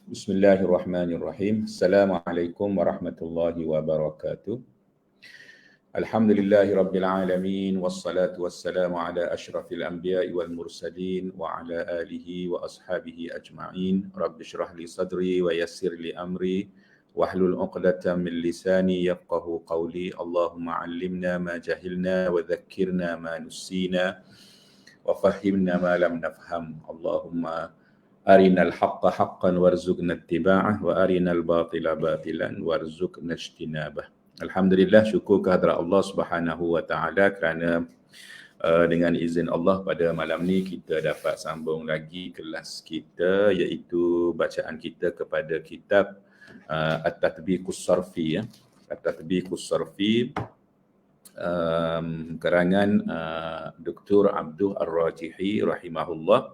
Bismillahirrahmanirrahim. Assalamualaikum warahmatullahi wabarakatuh. Alhamdulillahi rabbil alamin wassalatu wassalamu ala asyrafil anbiya'i wal mursalin wa ala alihi wa ashabihi ajma'in. Rabbi shrah li sadri wa yassir li amri wahlul 'uqdatam min lisani yafqahu qawli. Allahumma 'allimna ma jahilna wa dhakkirna ma nussina wa fahhimna ma lam nafham. Allahumma arinal haqqa haqqan warzuqna ittiba'ah wa arinal batila batilan warzuqna ijtinabah. Alhamdulillah, syukur kehadrat Allah Subhanahu wa taala kerana dengan izin Allah pada malam ni kita dapat sambung lagi kelas kita, iaitu bacaan kita kepada kitab At-Tatbiqus Sarfi ya. At-Tatbiqus Sarfi karangan Dr. Abdul Ar-Rajihi rahimahullah.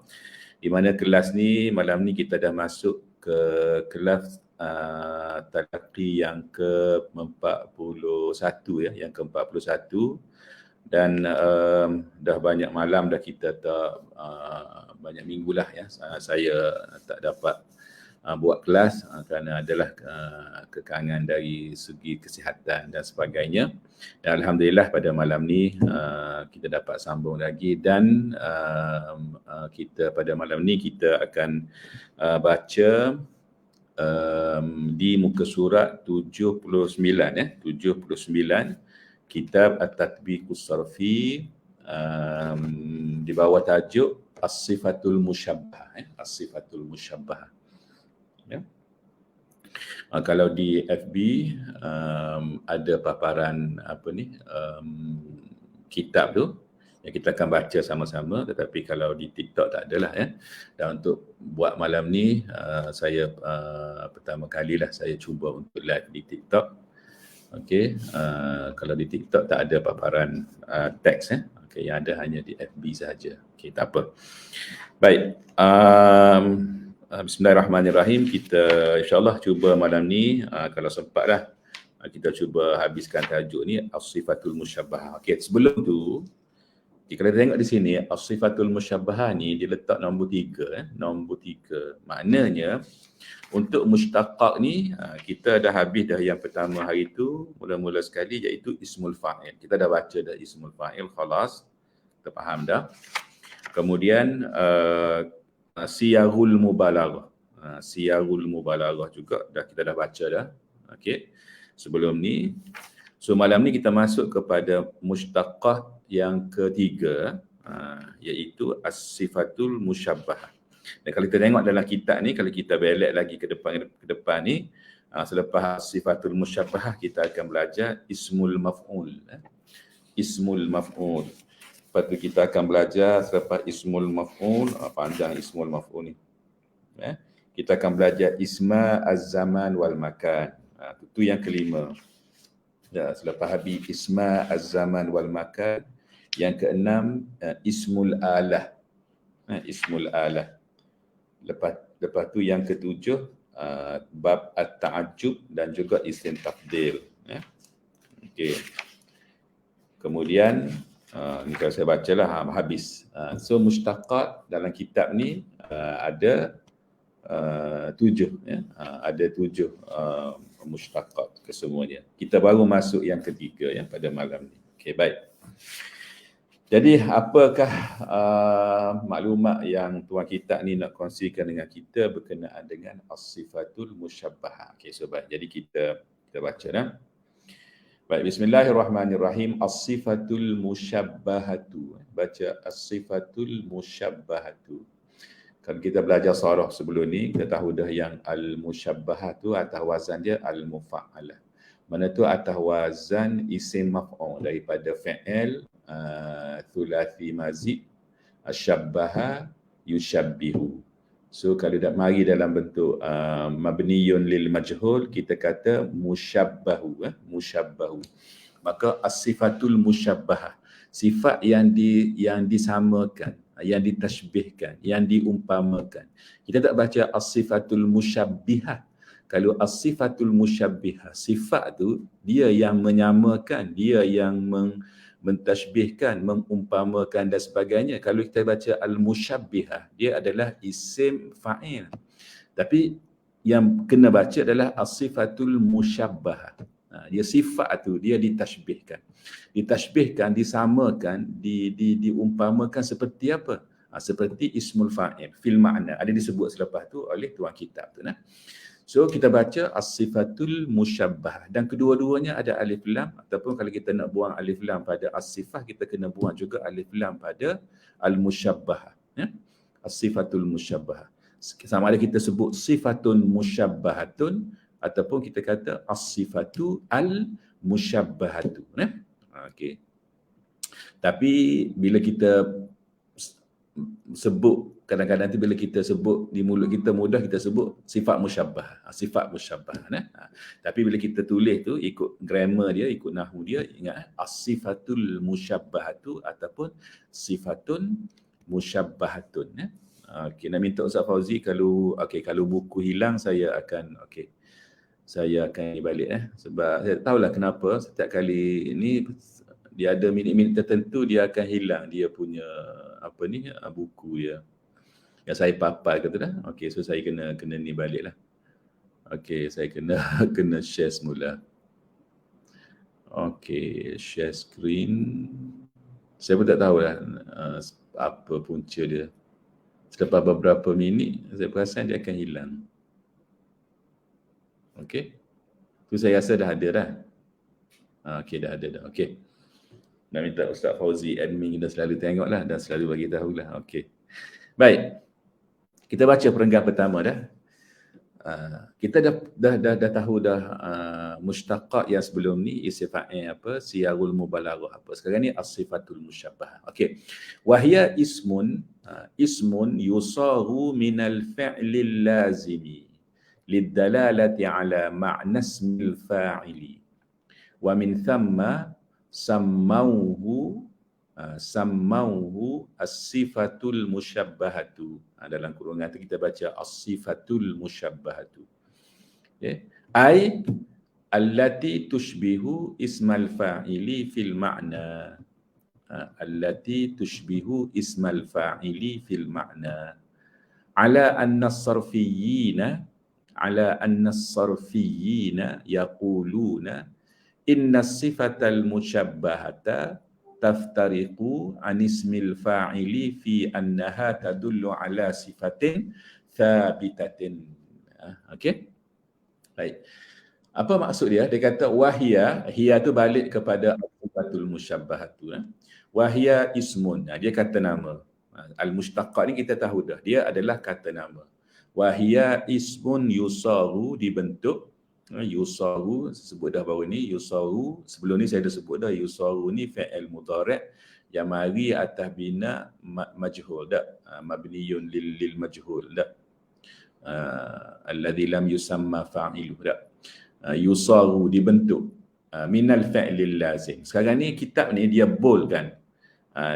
Di mana kelas ni, malam ni kita dah masuk ke kelas talaqi yang ke-41 ya, yang ke-41, dan dah banyak malam dah kita tak banyak minggu lah ya, saya tak dapat buat kelas kerana adalah kekangan dari segi kesihatan dan sebagainya. Dan alhamdulillah pada malam ni kita dapat sambung lagi, dan kita pada malam ni kita akan baca di muka surat 79 ya, 79 kitab At-Tatbiqus Sarfi, di bawah tajuk As-Sifatul Musyabbahah ya, As-Sifatul Musyabbahah. Ya. Kalau di FB ada paparan kitab tu yang kita akan baca sama-sama, tetapi kalau di TikTok tak adalah ya. Dan untuk buat malam ni saya pertama kalilah saya cuba untuk live di TikTok. Okey, kalau di TikTok tak ada paparan teks ya. Okey, yang ada hanya di FB saja. Okey, tak apa. Baik. Bismillahirrahmanirrahim. Kita insyaAllah cuba malam ni, kalau sempatlah, kita cuba habiskan tajuk ni, As-Sifatul Musyabbahah. Okey, sebelum tu, kalau kita tengok di sini, As-Sifatul Musyabbahah ni dia letak nombor 3. Nombor 3. Maknanya, untuk mushtaqaq ni, kita dah habis dah yang pertama hari tu, mula-mula sekali, iaitu Ismul Fa'il. Kita dah baca dah Ismul Fa'il, khalas. Kita faham dah. Kemudian, Siyarul Mubalaghah. Siyarul Mubalaghah juga kita dah baca dah. Okey. Sebelum ni. So malam ni kita masuk kepada mushtaqah yang ketiga, iaitu As-Sifatul Musyabbahah. Dan kalau kita tengok dalam kitab ni, kalau kita belek lagi ke depan ni, selepas As-Sifatul Musyabbahah kita akan belajar Ismul Maf'ul. Ismul Maf'ul. Lepas tu kita akan belajar selepas Ismul Maf'ul, panjang Ismul Maf'ul ni. Kita akan belajar Isma Az-Zaman wal Makan. Itu yang kelima. Ya, selepas habis Isma Az-Zaman wal Makan, yang keenam Ismul Alah. Ismul Alah. Lepas tu yang ketujuh bab At-Ta'ajjub dan juga Isim Tafdil. Okey. Kemudian ni kalau saya bacalah habis. So mushtaqat dalam kitab ni ada 7 ya. Ada 7 mushtaqat kesemuanya. Kita baru masuk yang ketiga ya pada malam ni. Okey, baik. Jadi apakah maklumat yang tuan kitab ni nak kongsikan dengan kita berkenaan dengan As-Sifatul Musyabbahah. Okey, so baik. Jadi kita baca dah. Baik, bismillahirrahmanirrahim. As-Sifatul Musyabbahatu. Baca As-Sifatul Musyabbahatu. Kalau kita belajar sarah sebelum ni, kita tahu dah yang Al-Musyabbahatu atas wazan dia Al-Mufa'alah. Mana tu atas wazan isim maf'ul daripada fi'il thulathi mazid asyabbaha yushabbihu. So kalau dah mari dalam bentuk mabniyun lil majhul, kita kata musyabbahu, musyabbahu. Maka as-sifatul musyabbahah, sifat yang disamakan, yang ditashbihkan, yang diumpamakan. Kita tak baca as-sifatul musyabbihah. Kalau as-sifatul musyabbihah, sifat tu dia yang menyamakan, dia yang mentashbihkan, mengumpamakan dan sebagainya. Kalau kita baca al-musyabbihah, dia adalah isim fa'il. Tapi yang kena baca adalah as-sifatul musyabbahah. Dia sifat tu dia ditashbihkan. Ditashbihkan, disamakan, diumpamakan seperti apa? Seperti ismul fa'il fil ma'na. Ada disebut selepas tu oleh tuan kitab tu nah. So kita baca as-sifatul musyabbahah dan kedua-duanya ada alif lam, ataupun kalau kita nak buang alif lam pada as-sifah, kita kena buang juga alif lam pada al-musyabbahah, ya. As-sifatul musyabbahah. Sama ada kita sebut sifatun musyabbahatun ataupun kita kata as-sifatu al-musyabbahatu, ya. Okey. Tapi bila kita sebut, kadang-kadang tu bila kita sebut di mulut kita mudah kita sebut sifat musyabbah, sifat musyabbah, tapi bila kita tulis tu ikut grammar dia, ikut nahwu dia, ingat as-sifatul musyabbahatu ataupun sifatun musyabbahatun, ya. Okey, nak minta Ustaz Fauzi kalau buku hilang saya akan balik, sebab saya tahulah kenapa setiap kali ni dia ada minit-minit tertentu dia akan hilang dia punya buku dia yang saya papal kata dah. Okey, so saya kena ni baliklah. Okey, saya kena share semula. Okey, share screen. Saya pun tak tahulah apa punca dia. Selepas beberapa minit saya perasan dia akan hilang. Okey. Tu saya rasa dah ada dah. Okey, dah ada dah. Okey. Nak minta Ustaz Fauzi admin kita selalu tengoklah dan selalu bagi tahulah. Okey. Baik. Kita baca perenggan pertama dah. Kita dah tahu dah mushtaqat yang sebelum ni isim fa'il apa, siyarul mubalaghah apa. Sekarang ni as-sifatul musyabbahah. Okey. Wahya ismun yusaru minal fi'lil lazimi lidalalati ala ma'na ismil fa'ili. Wa min thamma sammauhu as-sifatul musyabbahatu. Dalam kurungan tu kita baca as-sifatul musyabbahatu. Okay. Ai allati tushbihu ismal fa'ili fil ma'na. Allati tushbihu ismal fa'ili fil ma'na. Ala anna as-sarfiyyina yaquluna inna as-sifatal musyabbahata taftariqu an ismil fa'ili fi annaha tadullu ala sifatin thabitatin. Okey. Baik. Apa maksud dia? Dia kata wahya, hiya tu balik kepada sifatul musyabbahatu. Wahya ismun. Dia kata nama. Al-mushtaqat ni kita tahu dah. Dia adalah kata nama. Wahya ismun yusaru, dibentuk. Yusaru, sebut dah baru ni, yusaru, sebelum ni saya dah sebut dah, yusaru ni fi'il mudhari' yang mari atas bina majhul dak, mabniyun lil majhul dak, alladhi lam yusamma fa'iluh dak. Yusaru, dibentuk, minal fi'lil lazim. Sekarang ni kitab ni dia bold kan,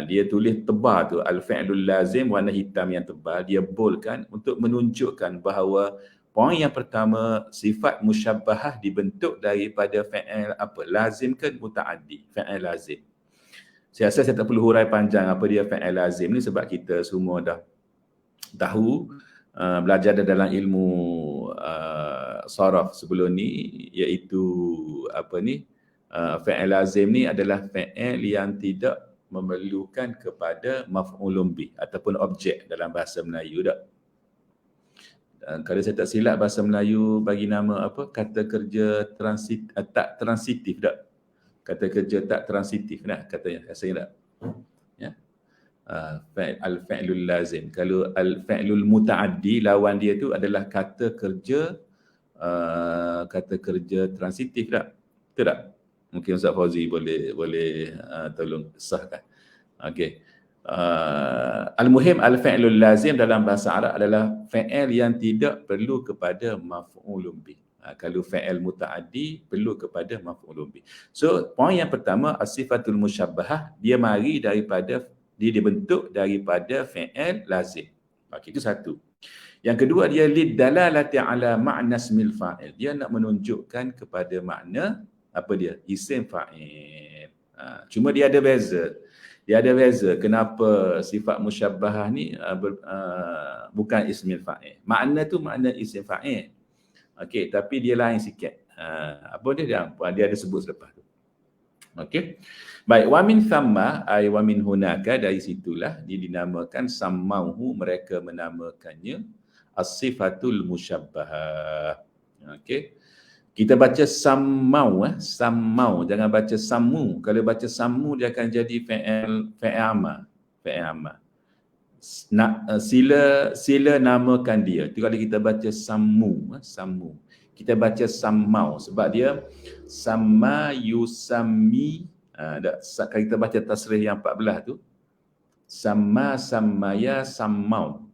dia tulis tebal tu, al-fi'lul lazim warna hitam yang tebal, dia bold kan untuk menunjukkan bahawa poin yang pertama, sifat musyabbahah dibentuk daripada fi'il apa? Lazim ke muta'addi? Fi'il lazim. Saya rasa saya tak perlu hurai panjang apa dia fi'il lazim ni sebab kita semua dah tahu, belajar dalam ilmu saraf sebelum ni, iaitu fi'il lazim ni adalah fi'il yang tidak memerlukan kepada maf'ulun bih ataupun objek dalam bahasa Melayu dah. Kalau saya tak silap bahasa Melayu bagi nama apa, kata kerja tak transitif tak? Kata kerja tak transitif nak katanya, rasanya tak? Ya. Al-fi'lul lazim. Kalau al-fi'lul muta'addi, lawan dia tu adalah kata kerja transitif tak? Betul tak? Mungkin Ustaz Fauzi boleh tolong sahkan. Okey. Al-muhim al-fi'lul lazim dalam bahasa Arab adalah fi'il yang tidak perlu kepada maf'ulun bih. Kalau fi'il muta'addi perlu kepada maf'ulun bih. So, poin yang pertama as-sifatul musyabbahah, dia dibentuk daripada fi'il lazim. Okey, itu satu. Yang kedua, dia lidalalati ala ma'na ismil fa'il. Dia nak menunjukkan kepada makna apa dia? Isim fa'il. Cuma dia ada beza. Kenapa sifat musyabbahah ni bukan ismil fa'il. Makna tu makna isim fa'il. Okey, tapi dia lain sikit. Apa dia ada sebut selepas tu. Okey. Baik, wa min thamma ay wa min hunaka, dari situlah dia dinamakan sammauhu, mereka menamakannya as-sifatul musyabbahah. Okey. Kita baca sammau, sammau, jangan baca sammu. Kalau baca sammu dia akan jadi fi'il amar. Fi'il amar. Sila namakan dia. Tu kalau kita baca sammu, sammu. Kita baca sammau sebab dia sama yusammi. Kalau kita baca tasrih yang 14 tu, sama sammaya sammau.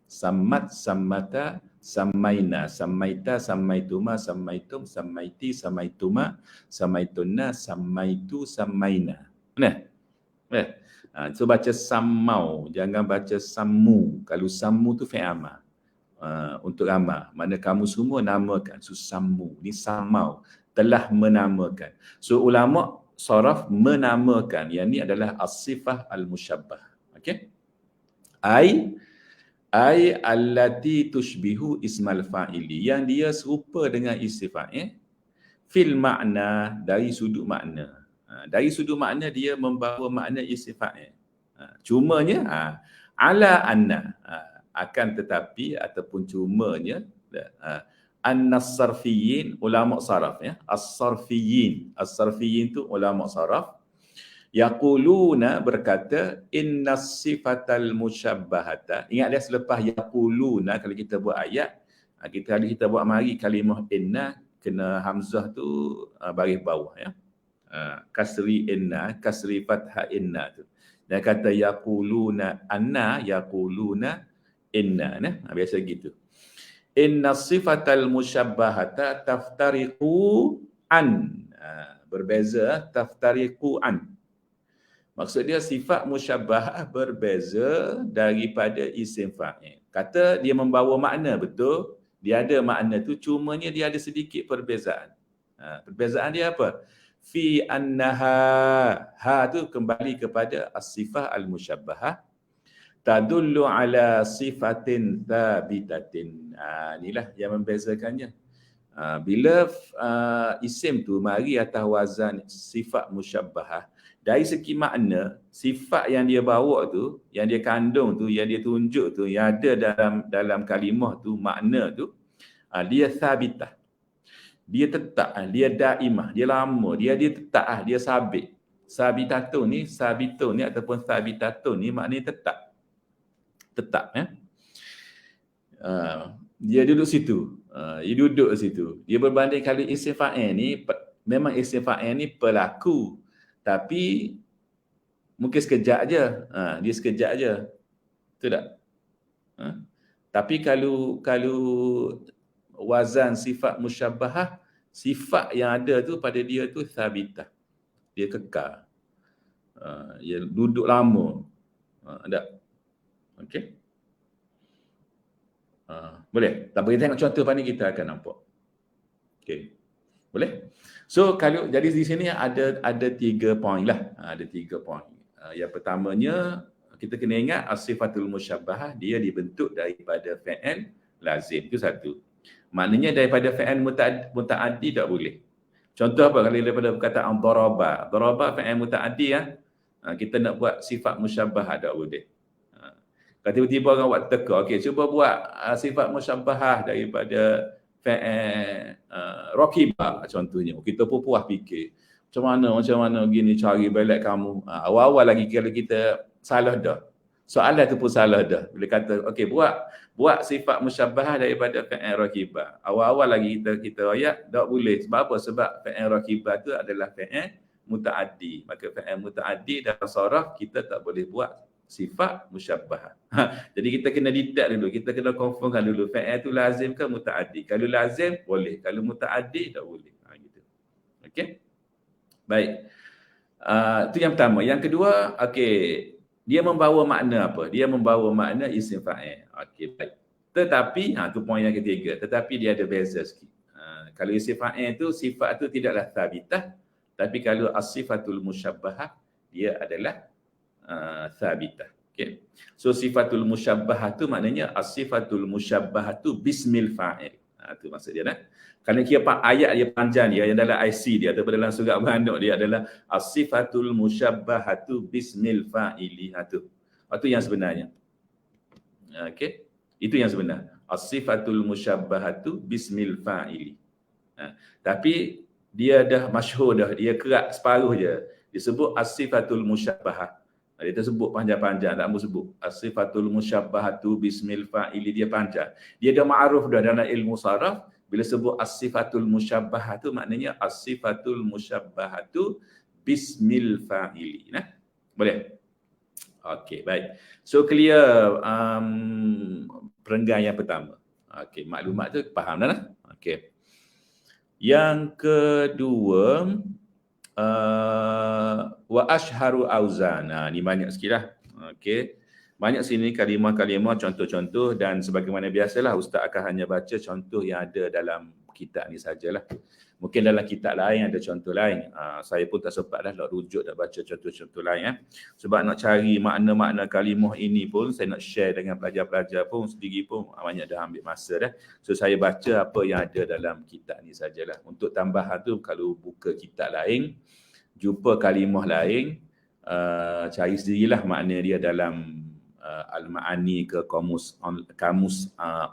Sammat sammata sammaina, sammaita sammaituma sammaitum sammaiti sammaituma sammaitunna sammaitu sammaina. Benar? So baca sammau, jangan baca sammu. Kalau sammu tu fi'il amar. Untuk amar, mana kamu semua namakan. So sammu, ni sammau, telah menamakan. So ulama saraf menamakan, yang ni adalah as-sifah al-musyabbah. Okey? Ai allati tushbihu ismal fa'ili, yang dia serupa dengan isim fa'il fil makna, dari sudut makna. Dari sudut makna dia membawa makna isim fa'il. Cumanya ala anna, akan tetapi ataupun cumanya an-sarfiyin, ulama saraf as-sarfiyin tu ulama saraf, yaquluna, berkata, inna sifatal musyabbahata. Ingat dia selepas yaquluna, kalau kita buat ayat, kita buat mari kalimah inna kena hamzah tu baris bawah, kasri inna, kasri fathah inna tu. Dia kata yaquluna anna, yaquluna inna, biasa gitu. Inna sifatal musyabbahata taftariqu an, berbeza, taftariqu an. Maksud dia sifat musyabbahah berbeza daripada isim fa'il. Kata dia membawa makna, betul, dia ada makna tu, cumanya dia ada sedikit perbezaan. Perbezaan dia apa? Fi annaha, tu kembali kepada as-sifah al-musyabbahah, tadullu ala sifatin thabitatin. Inilah yang membezakannya. Bila isim tu mari atas wazan sifat musyabbahah, dari segi makna, sifat yang dia bawa tu, yang dia kandung tu, yang dia tunjuk tu, yang ada dalam kalimah tu, makna tu, dia thabitah. Dia tetap, dia daimah, dia lama, dia tetap, dia sabit. Sabitatun ni ataupun thabitatun ni maknanya tetap. Tetap, dia duduk situ. Dia berbanding kalau isim fa'il ni, memang isim fa'il ni pelaku, tapi mungkin sekejap je. Dia sekejap je. Betul tak? Tapi kalau wazan sifat musyabbahah, sifat yang ada tu pada dia tu thabitah. Dia kekal. Dia duduk lama. Tak? Okey. Boleh? Tak boleh tengok contoh pada ni, kita akan nampak. Okey. Boleh? So kalau jadi di sini ada 3 poin lah. Ada 3 poin. Yang pertamanya kita kena ingat as-sifatul musyabbahah dia dibentuk daripada fi'il lazim. Itu satu. Maknanya daripada fi'il muta'addi tak boleh. Contoh apa? Kalau daripada perkataan daraba. Daraba fi'il muta'addi, kita nak buat sifat musyabbahah tak boleh. Kalau tiba-tiba orang buat teka, okey, cuba buat sifat musyabbahah daripada fi'il rakibah contohnya. Kita pun puas fikir. Macam mana gini cari balik kamu. Awal-awal lagi kalau kita salah dah. Soalan tu pun salah dah. Bila kata okey buat sifat musyabbahah daripada fi'il rakibah. Awal-awal lagi kita ayat tak boleh. Sebab apa? Sebab fi'il rakibah tu adalah fi'il muta'addi. Maka fi'il muta'addi dalam saraf kita tak boleh buat sifat musyabbahah. Jadi kita kena detect dulu, kita kena confirmkan dulu fi'il tu lazim ke muta'addi. Kalau lazim boleh, kalau muta'addi tak boleh. Gitu. Okey. Baik. Itu yang pertama. Yang kedua, okey, dia membawa makna apa? Dia membawa makna isim fa'il. Okey, baik. Tetapi tu poin yang ketiga, tetapi dia ada beza sikit. Kalau isim fa'il tu sifat tu tidaklah thabitah, tapi kalau as-sifatul musyabbahah dia adalah thabitah. Okay. So sifatul musyabbahah tu maknanya as-sifatul musyabbahah tu bismil fa'il. Itu maksud dia dah. Kerana kira ayat dia panjang dia yang dalam IC dia ataupun dalam surat beranak dia adalah as-sifatul musyabbahatu bismil fa'ili. Itu yang sebenarnya. Okey. Itu yang sebenar. As-sifatul musyabbahatu bismil fa'ili. Tapi dia dah masyhur dah, dia kerak separuh je. Disebut as-sifatul musyabbahah. Dia tersebut panjang-panjang, tak mahu sebut. As-sifatul musyabbahatu bismil fa'ili, dia panjang. Dia dah ma'aruf dah dalam ilmu saraf. Bila sebut as-sifatul musyabbahatu, maknanya as-sifatul musyabbahatu bismil fa'ili. Nah, boleh? Okey, baik. So clear perenggan yang pertama. Okey, maklumat tu faham dah lah. Okey. Yang kedua, wa ashharu auzan. Ni banyak sikit lah. Okey. Banyak sini kalimah-kalimah, contoh-contoh, dan sebagaimana biasalah Ustaz akan hanya baca contoh yang ada dalam kitab ni sajalah. Mungkin dalam kitab lain ada contoh lain. Saya pun tak sempat dah nak rujuk dan baca contoh-contoh lain. Sebab nak cari makna-makna kalimah ini pun, saya nak share dengan pelajar-pelajar pun sendiri pun banyak dah ambil masa dah. So saya baca apa yang ada dalam kitab ni sajalah. Untuk tambahan tu, kalau buka kitab lain, jumpa kalimah lain, cari sendirilah makna dia dalam Al-Ma'ani ke kamus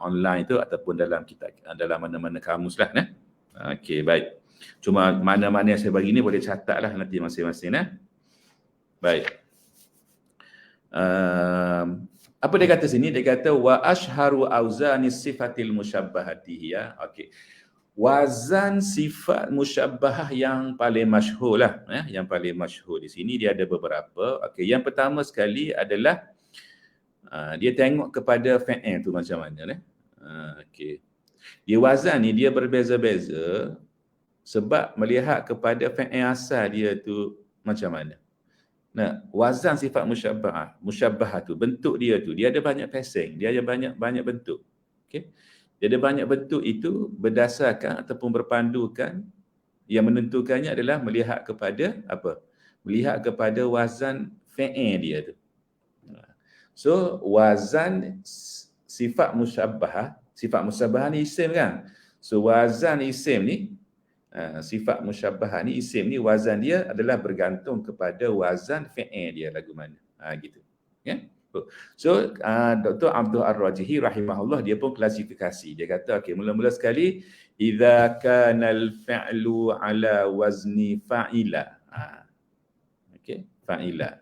online tu ataupun dalam kitab, dalam mana-mana kamus lah. Okey, baik. Cuma mana-mana yang saya bagi ni boleh catat lah nanti masing-masing. Baik. Apa dia kata sini? Dia kata wa ashharu auzani sifatil musyabbahati ya. Okey. Wazan sifat musyabbahah yang paling masyhur lah. Yang paling masyhur di sini dia ada beberapa. Okey, yang pertama sekali adalah dia tengok kepada fa'il tu macam mana. Okey. Dia wazan ni dia berbeza-beza sebab melihat kepada fa'il asal dia tu macam mana. Nah, wazan sifat musyabbahah tu, bentuk dia tu, dia ada banyak pasang, dia ada banyak bentuk. Okey. Dia ada banyak bentuk itu berdasarkan ataupun berpandukan, yang menentukannya adalah melihat kepada apa? Melihat kepada wazan fa'il dia tu. So, wazan sifat musyabbahah ni isim kan? So, wazan isim ni, sifat musyabbahah ni, isim ni, wazan dia adalah bergantung kepada wazan fi'il dia lagu mana. Gitu. Ya? So, Dr. Abdul Ar-Rajihi rahimahullah, dia pun klasifikasi. Dia kata, okey, mula-mula sekali, idza kanal fi'lu ala wazni fa'ila. Okey, fa'ila.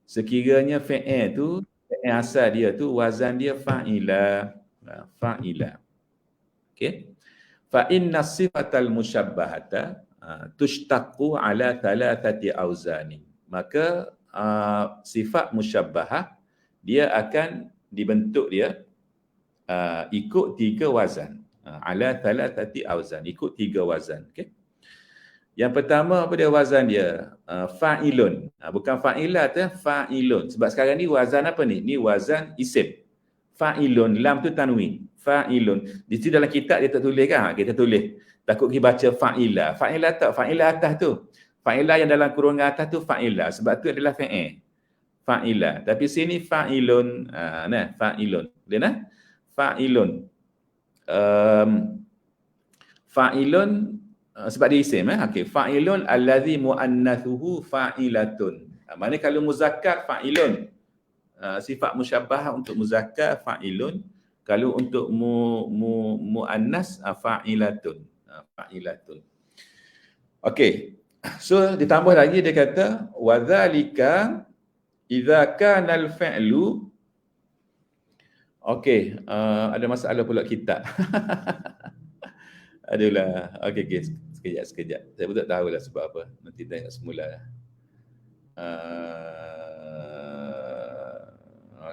Sekiranya fi'il tu, fi'il asal dia tu, wazan dia fa'ila. Fa'ila. Okey. Fa inna sifatal musyabbahata tushtaqu ala thalathati auzani. Maka sifat musyabbahah dia akan dibentuk dia ikut 3 wazan. Ala thalathati auzan, ikut 3 wazan. Okey. Yang pertama apa dia wazan dia? Fa'ilun. Bukan fa'ilat, fa'ilun. Sebab sekarang ni wazan apa ni? Ni wazan isim. Fa'ilun, lam tu tanwin. Fa'ilun. Di situ dalam kitab dia tak tulis kan? Kita tulis. Takut kita baca fa'ilah. Fa'ilah tak? Fa'ilah atas tu. Fa'ilah yang dalam kurungan atas tu fa'ilah. Sebab tu adalah fa'il. Fa'ilah. Tapi sini fa'ilun. Fa'ilun. Boleh nah? Fa'ilun. Fa'ilun sebab dia isim. Okey. Fa'ilun allazi muannathuhu fa'ilatun. Maknanya kalau muzakkar fa'ilun. Sifat musyabbahah untuk muzakkar fa'ilun. Kalau untuk muannas fa'ilatun. Fa'ilatun. Okey. So ditambah lagi dia kata wa dzalika idza kana al-fi'lu. Okey, ada masalah pula kitab. Adalah. Okey. Sekejap. Saya pun tak tahulah sebab apa. Nanti tengok semula lah.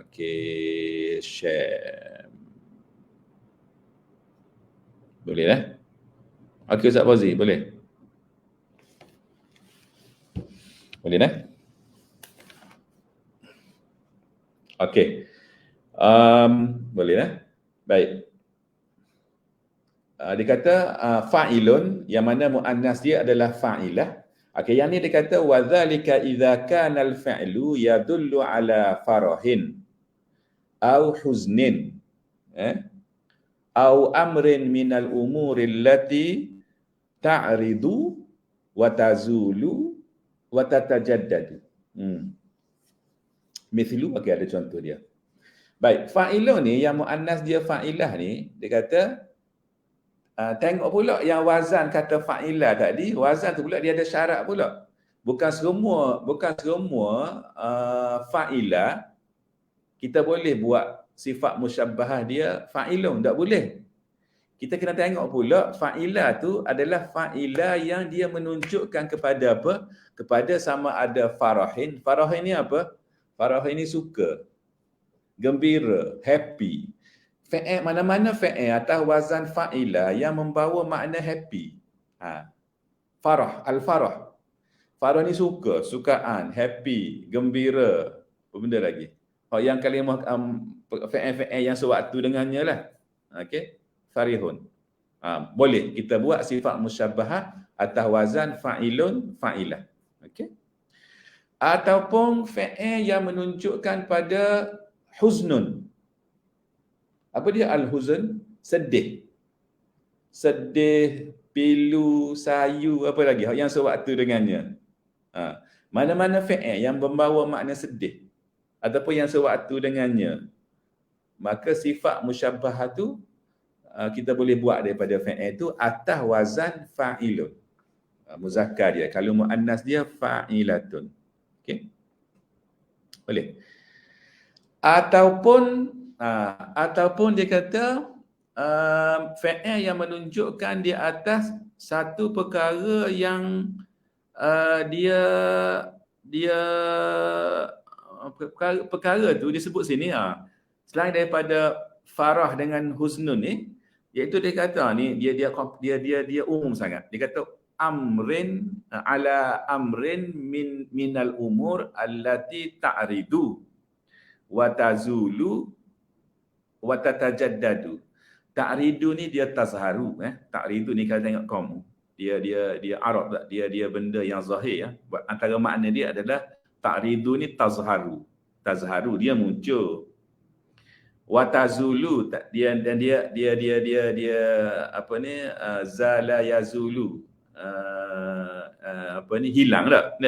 Okey, share. Boleh lah. Okey Ustaz Fauzi, boleh? Boleh lah? Okey. Boleh lah? Baik. Dia kata fa'ilun, yang mana muannas dia adalah fa'ilah. Okey, yang ni dia kata wa dzalika idza kana al-fi'lu yadullu ala farahin au huznin. au amrin minal umuril lati ta'ridu wa tazulu wa tatajaddadu. Mithlu, okey, ada contoh dia. Baik, fa'ilun ni yang muannas dia fa'ilah ni, dia kata tengok pula yang wazan kata fa'ilah tadi, wazan tu pula dia ada syarat pula. Bukan semua fa'ilah kita boleh buat sifat musyabbahah dia fa'ilun, tak boleh. Kita kena tengok pula fa'ilah tu adalah fa'ilah yang dia menunjukkan kepada apa? Kepada sama ada farahin. Farahin ni apa? Farahin ni suka, gembira, happy. Fi'il, mana-mana fi'il atas wazan fa'ilah yang membawa makna happy. Farah, al-farah. Farah ni suka, sukaan, happy, gembira. Apa benda lagi? Yang kalimah fi'il yang sewaktu dengannya lah. Okey. Farihun. Boleh kita buat sifat musyabbahah atas wazan fa'ilun, fa'ilah. Okey. Ataupun fi'il yang menunjukkan pada huznun. Apa dia al-huzn? Sedih. Sedih, pilu, sayu, apa lagi yang sewaktu dengannya. Mana-mana fi'il yang membawa makna sedih ataupun yang sewaktu dengannya, maka sifat musyabbahah tu kita boleh buat daripada fi'il tu atas wazan fa'ilun. Muzakkar dia. Kalau muannas dia fa'ilatun. Okey. Boleh. Ataupun dia kata fi'il yang menunjukkan di atas satu perkara yang perkara tu disebut sini selain daripada farah dengan husnun ni, iaitu dia kata ni dia umum sangat. Dia kata amrin ala amrin minal umur allati ta'ridu wa tazulu wa tatajaddadu. Ta'ridu ni dia tazharu, ta'ridu ni kalau tengok kamu, dia Arab tak, dia benda yang zahir antara makna dia adalah ta'ridu ni tazharu dia muncul. Wa tazulu dia apa ni, zala yazulu, apa ni, hilang tak,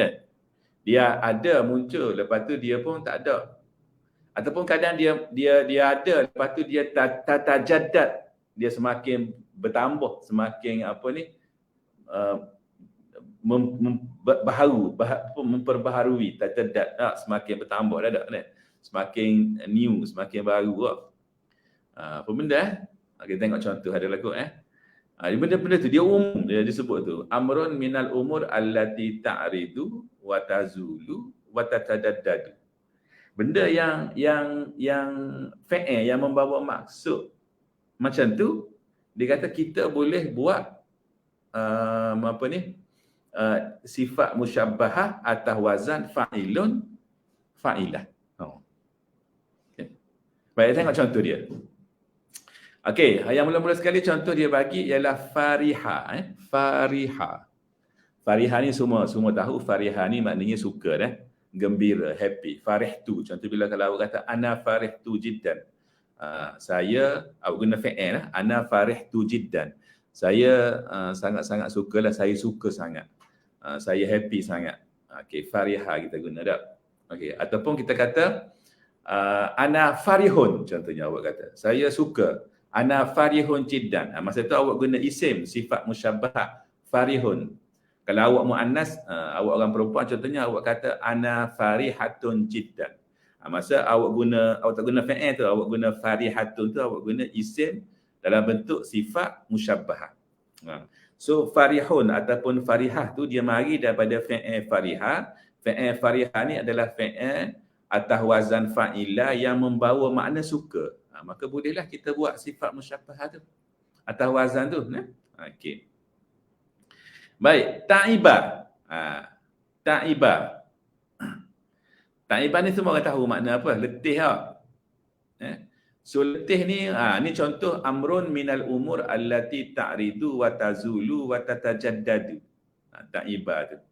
dia ada muncul, lepas tu dia pun tak ada. Ataupun kadang dia ada, lepas tu dia tatajaddad, dia semakin bertambah, semakin apa ni, memperbaharui, tatajaddad, semakin bertambah dah, semakin new, semakin baru. Apa benda? Kita tengok contoh ada lagu. Benda-benda tu dia umum, dia disebut tu amrun minal umur allati ta'ridu wa tazulu wa tatajaddadu. Benda yang fi'il yang membawa maksud macam tu, dia kata kita boleh buat apa ni, sifat musyabbahah atas wazan fa'ilun, fa'ilah. Okay. Baik, tengok contoh dia. Okey, yang mula-mula sekali contoh dia bagi ialah fariha. Fariha ni semua tahu, fariha ni maknanya suka, gembira, happy. Farihtu, contoh bila kalau awak kata ana farihtu jiddan, saya, awak guna fi'il, ana farihtu jiddan, saya sangat-sangat sukalah, saya suka sangat, saya happy sangat. Okey, fariha kita guna tak? Okey, ataupun kita kata ana farihun, contohnya awak kata saya suka, ana farihun jiddan. Masa tu awak guna isim, sifat musyabbah farihun. Kalau awak muannas, awak orang perempuan, contohnya awak kata ana farihatun jiddan. Masa awak tak guna fi'il tu, awak guna farihatun tu, awak guna isim dalam bentuk sifat musyabbah. So farihun ataupun farihah tu dia mari daripada fi'il farihah. Fi'il farihah ni adalah fi'il atas wazan fa'ilah yang membawa makna suka. Maka bolehlah kita buat sifat musyabbah tu atas wazan tu. Okey. Baik, ta'iba. Ta'iba ni semua orang tahu makna apa? Letih tak? So letih ni, ni contoh amrun minal umur allati ta'ridu wa tazulu wa tatajaddadu. Ta'iba tu.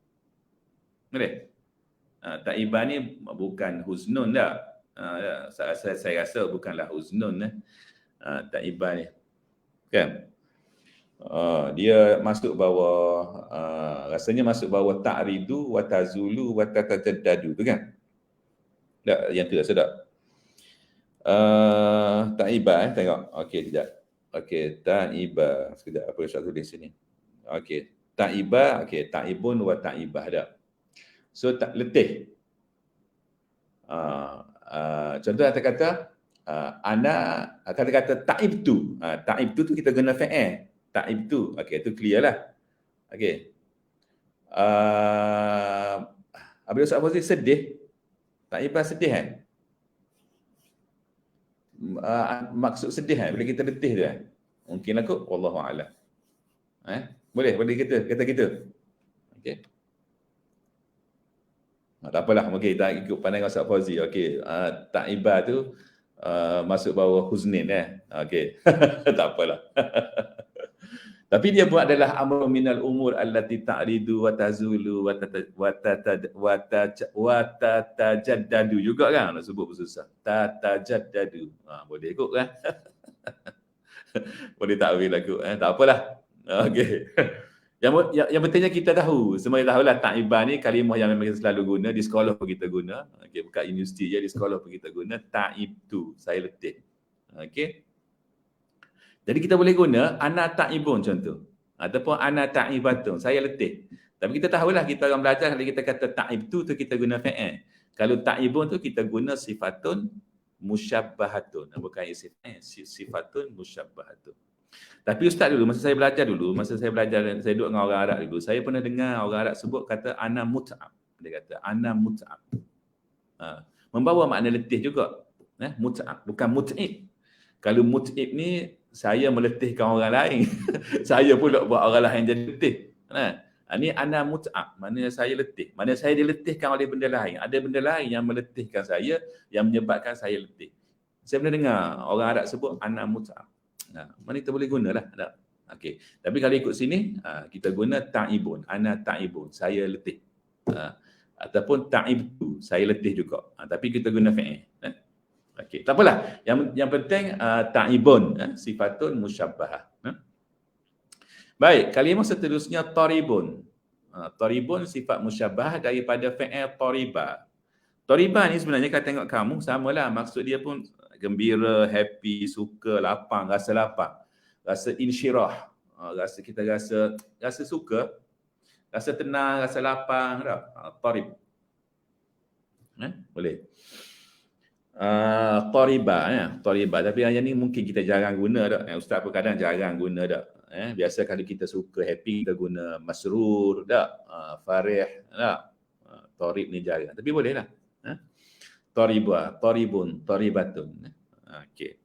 Boleh? Ta'iba ni bukan huznun tak? Saya rasa bukanlah huznun. Ta'iba ni. Kan? Dia masuk bawah rasanya masuk bawah ta'ridu wa tazulu wa tatajaddadu tu kan? Tak, yang tu tak sedap. Ta'ibah tengok. Okey, sekejap. Okey, ta'ibah. Sekejap, apa yang saya tulis sini? Okey, ta'ibah, okey, ta'ibun wa ta'ibah dah. So, letih. Contoh kata-kata, ana kata-kata ta'ibtu. Ta'ibtu tu kita guna fa'il. Ta'ibtu. Okey, tu clear lah. Okey. Abdul Ustaz Fauzi sedih. Ta'ibah sedih kan? Maksud sedih kan? Bila kita letih tu kan? Mungkin lah kot. Wallahu a'lam. Boleh kita, kata kita. Okey. Tak apalah. Okey, kita ikut pandangan Ustaz Fauzi. Okey. Ta'ibah tu masuk bawah huznin Okey. Tak apalah. Tapi dia pun adalah amru minal umur allati ta'ridu wa tazulu wa tatajaddadu juga kan, nak sebut susah. Tatajaddadu. Boleh ikut kan? Boleh takwil aku tak apalah. Okey. Yang pentingnya kita tahu, semua tahulah ta'ibah ni kalimah yang memang kita selalu guna, di sekolah pun kita guna. Okey, bukan universiti je, di sekolah pun kita guna ta'ibtu, saya letih. Okey. Jadi kita boleh guna ana ta'ibun contoh. Ataupun ana ta'ibatun, saya letih. Tapi kita tahulah, kita orang belajar, kalau kita kata ta'ibtu tu kita guna fa'il. Kalau ta'ibun tu kita guna sifatun musyabbahatun. Bukan isim sifatun musyabbahatun. Tapi ustaz dulu, masa saya belajar, saya duduk dengan orang Arab dulu, saya pernah dengar orang Arab sebut kata ana mut'ab. Dia kata ana mut'ab. Membawa makna letih juga. Mut'ab, bukan mut'ib. Kalau mut'ib ni saya meletihkan orang lain. Saya pula buat orang lain jadi letih. Ini ana mut'ab, maknanya saya letih. Maknanya saya diletihkan oleh benda lain. Ada benda lain yang meletihkan saya, yang menyebabkan saya letih. Saya pernah dengar orang Arab sebut ana mut'ab. Mana kita boleh gunalah. Okey. Tapi kalau ikut sini, kita guna ta'ibun. Ana ta'ibun, saya letih. Ataupun ta'ibtu, saya letih juga. Tapi kita guna fa'il. Okey, tak apalah. Yang penting ta'ibun, sifatun musyabbahah. Baik, kalimah seterusnya taribun. Taribun sifat musyabbahah daripada fa'il tariba. Tariba ni sebenarnya kalau tengok kamu samalah, maksud dia pun gembira, happy, suka, lapang, rasa insyirah. Kita rasa suka, rasa tenang, rasa lapang dah. Tarib. Boleh. Tariba, tapi yang ni mungkin kita jarang guna dah. Ustaz pun kadang jarang guna dah. Biasa kalau kita suka happy kita guna masrur dah, farih dah. Tarib ni jarang, tapi boleh lah. Tariba, taribun, taribatun. Okey.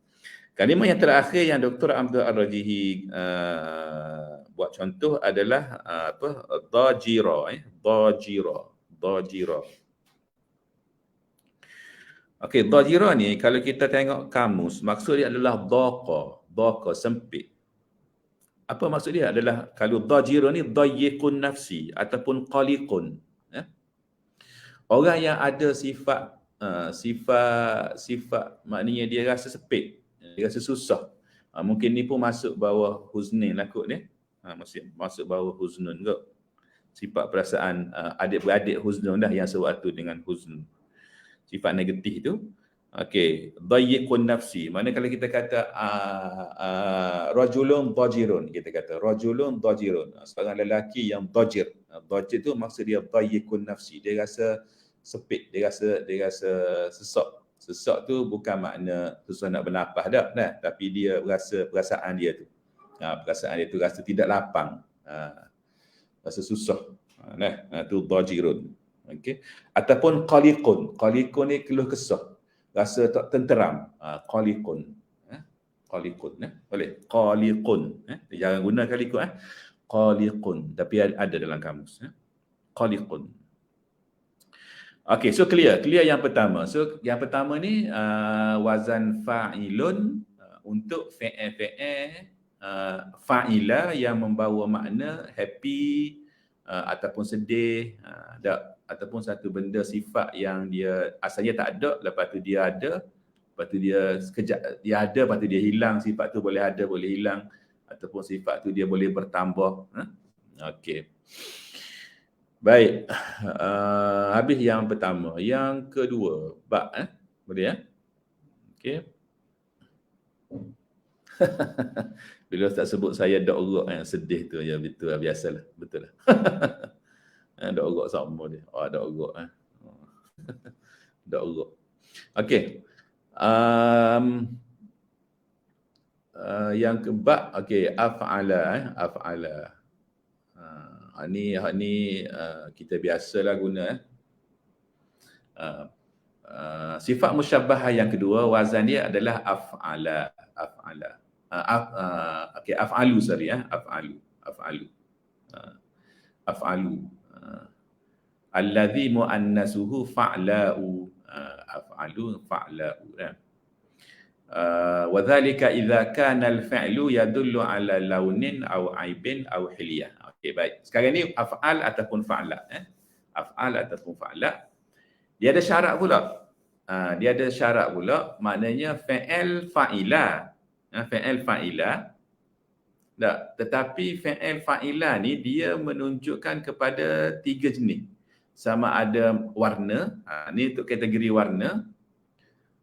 Kalimah yang terakhir yang Dr. Abdul Ar-Rajihi buat contoh adalah dajira, dajira. Okey, dajira ni kalau kita tengok kamus, maksud dia adalah daqa, sempit. Apa maksud dia? Adalah kalau dajira ni dayyikun nafsi ataupun qaliqun. Orang yang ada sifat maknanya dia rasa sempit, dia rasa susah. Mungkin ni pun masuk bawah huznin lah kot ni. Masuk bawah huznun kot. Sifat perasaan adik-beradik huznun dah yang sewaktu dengan huznun. Sifat negatif tu. Okey, dayyiqun nafsi. Mana kalau kita kata rajulun dajirun, kita kata rajulun dajirun. Seorang lelaki yang dajir. Dajir tu maksud dia dayyiqun nafsi. Dia rasa sepit, dia rasa sesak. Sesak tu bukan makna susah nak bernafas dah, tapi dia rasa perasaan dia tu. Perasaan dia tu rasa tidak lapang. Rasa susah. Tu dajirun. Okey. Ataupun qaliqun. Qaliqun ni keluh kesah. Rasa tak tenteram. Qaliqun. Qaliqun. Boleh. Qaliqun. Dia jarang guna qaliqun. Qaliqun. Tapi ada dalam kamus. Qaliqun. Okey, so clear yang pertama. So yang pertama ni wazan fa'ilun untuk fa'il fa'ila yang membawa makna happy ataupun sedih, ataupun satu benda sifat yang dia asalnya tak ada, lepas tu dia ada, lepas tu dia sekejap dia ada, lepas tu dia hilang, sifat tu boleh ada boleh hilang. ataupun sifat tu dia boleh bertambah. Okey. Baik. Habis yang pertama. Yang kedua, bab boleh ya? Okey. Bila Ustaz sebut saya dak urak yang sedih tu, ya betul lah, biasalah, betul lah. Dak urak sama dia. Dak urak dak urak. Okey. Yang kebab, okey, af'ala af'ala. Ni kita biasalah guna sifat musyabbahah yang kedua, wazan dia adalah af'ala. Okey, af'alu, sorry af'alu. Allazi muannasuhu fa'la'u. Af'alu fa'la'u. Wa dhalika idza kana al-fi'lu yadullu 'ala launin aw 'aibin aw hilyah. Okey, baik. Sekarang ni af'al ataupun fa'la. Af'al ataupun fa'la. Dia ada syarat pula. Maknanya fi'il fa'ila. Fi'il fa'ila. Tetapi fi'il fa'ila ni dia menunjukkan kepada 3 jenis. Sama ada warna, ni untuk kategori warna,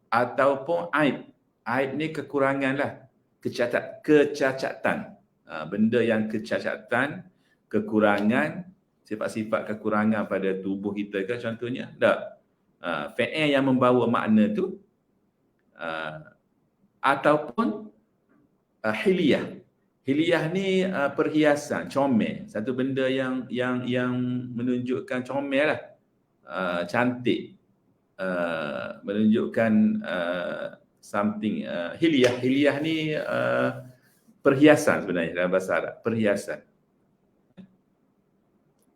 ataupun aib. Aib ni kekurangan lah. Kecacatan. Benda yang kecacatan, kekurangan, sifat-sifat kekurangan pada tubuh kita ke contohnya. Fi'il yang membawa makna tu, ataupun hilyah. Hilyah ni perhiasan, comel. Satu benda yang menunjukkan comel lah. Cantik. Menunjukkan something. Hilyah. Hilyah ni perhiasan sebenarnya dalam bahasa Arab. Perhiasan.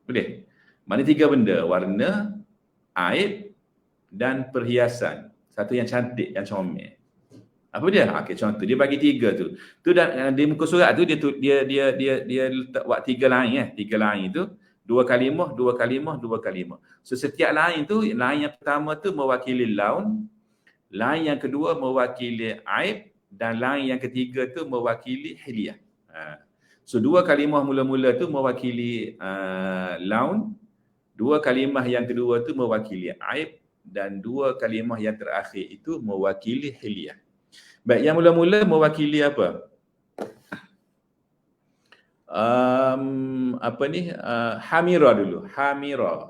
Boleh? Maknanya 3 benda. Warna, aib dan perhiasan. Satu yang cantik, yang comel. Apa dia? Okey, contoh dia bagi 3 tu. Tu dan di muka surat tu dia letak buat 3 line 3 line tu, 2 kalimah. So setiap line tu, line yang pertama tu mewakili laun, line yang kedua mewakili aib dan line yang ketiga tu mewakili hilyah. So 2 kalimah mula-mula tu mewakili laun, 2 kalimah yang kedua tu mewakili aib dan 2 kalimah yang terakhir itu mewakili hilyah. Baik, yang mula-mula mewakili apa? Hamira dulu. Hamira.